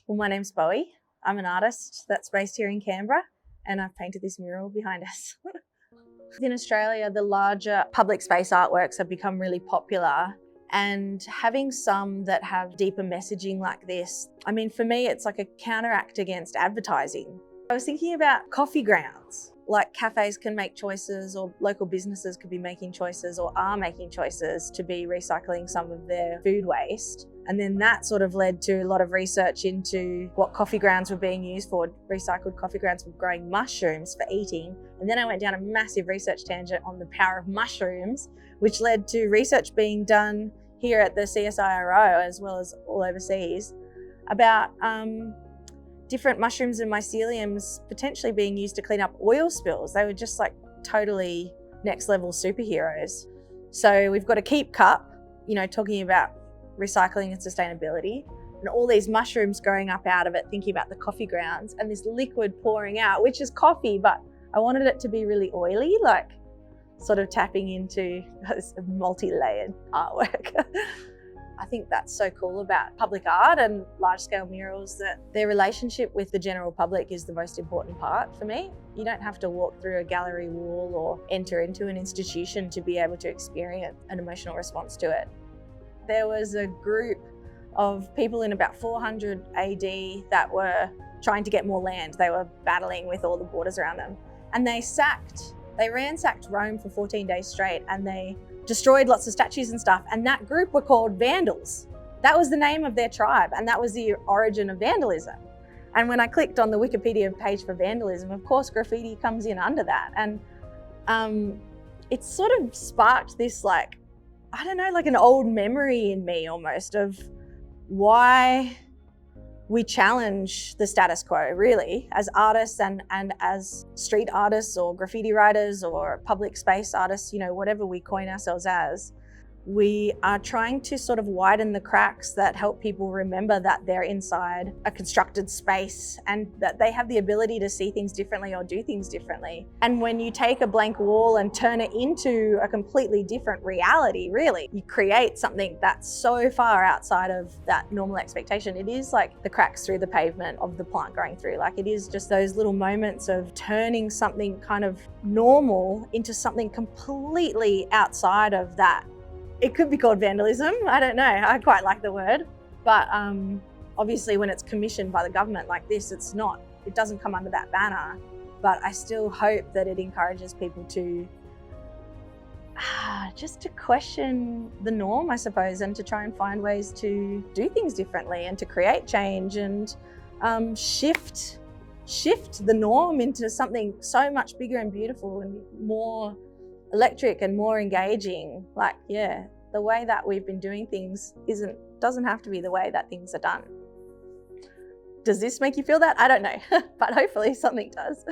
Well, my name's Bowie. I'm an artist that's based here in Canberra, and I've painted this mural behind us. In Australia, the larger public space artworks have become really popular, and having some that have deeper messaging like this, I mean, for me, it's like a counteract against advertising. I was thinking about coffee grounds. Like cafes can make choices, or local businesses could be making choices, or are making choices to be recycling some of their food waste. And then that sort of led to a lot of research into what coffee grounds were being used for. Recycled coffee grounds were growing mushrooms for eating. And then I went down a massive research tangent on the power of mushrooms, which led to research being done here at the CSIRO as well as all overseas about different mushrooms and myceliums potentially being used to clean up oil spills. They were just like totally next level superheroes. So we've got a keep cup, talking about recycling and sustainability, and all these mushrooms growing up out of it, thinking about the coffee grounds, and this liquid pouring out, which is coffee, but I wanted it to be really oily, like sort of tapping into this multi-layered artwork. I think that's so cool about public art and large-scale murals, that their relationship with the general public is the most important part for me. You don't have to walk through a gallery wall or enter into an institution to be able to experience an emotional response to it. There was a group of people in about 400 AD that were trying to get more land. They were battling with all the borders around them. And they ransacked Rome for 14 days straight, and they destroyed lots of statues and stuff. And that group were called Vandals. That was the name of their tribe, and that was the origin of vandalism. And when I clicked on the Wikipedia page for vandalism, of course, graffiti comes in under that. And it sort of sparked this, like an old memory in me almost of why we challenge the status quo, really, as artists and as street artists or graffiti writers or public space artists, whatever we coin ourselves as. We are trying to sort of widen the cracks that help people remember that they're inside a constructed space and that they have the ability to see things differently or do things differently. And when you take a blank wall and turn it into a completely different reality, really, you create something that's so far outside of that normal expectation. It is like the cracks through the pavement of the plant going through. Like, it is just those little moments of turning something kind of normal into something completely outside of that. It could be called vandalism, I don't know, I quite like the word. But obviously when it's commissioned by the government like this, it doesn't come under that banner. But I still hope that it encourages people to just to question the norm, I suppose, and to try and find ways to do things differently and to create change and shift the norm into something so much bigger and beautiful and more electric and more engaging. Like, yeah, the way that we've been doing things doesn't have to be the way that things are done. Does this make you feel that? I don't know, but hopefully something does.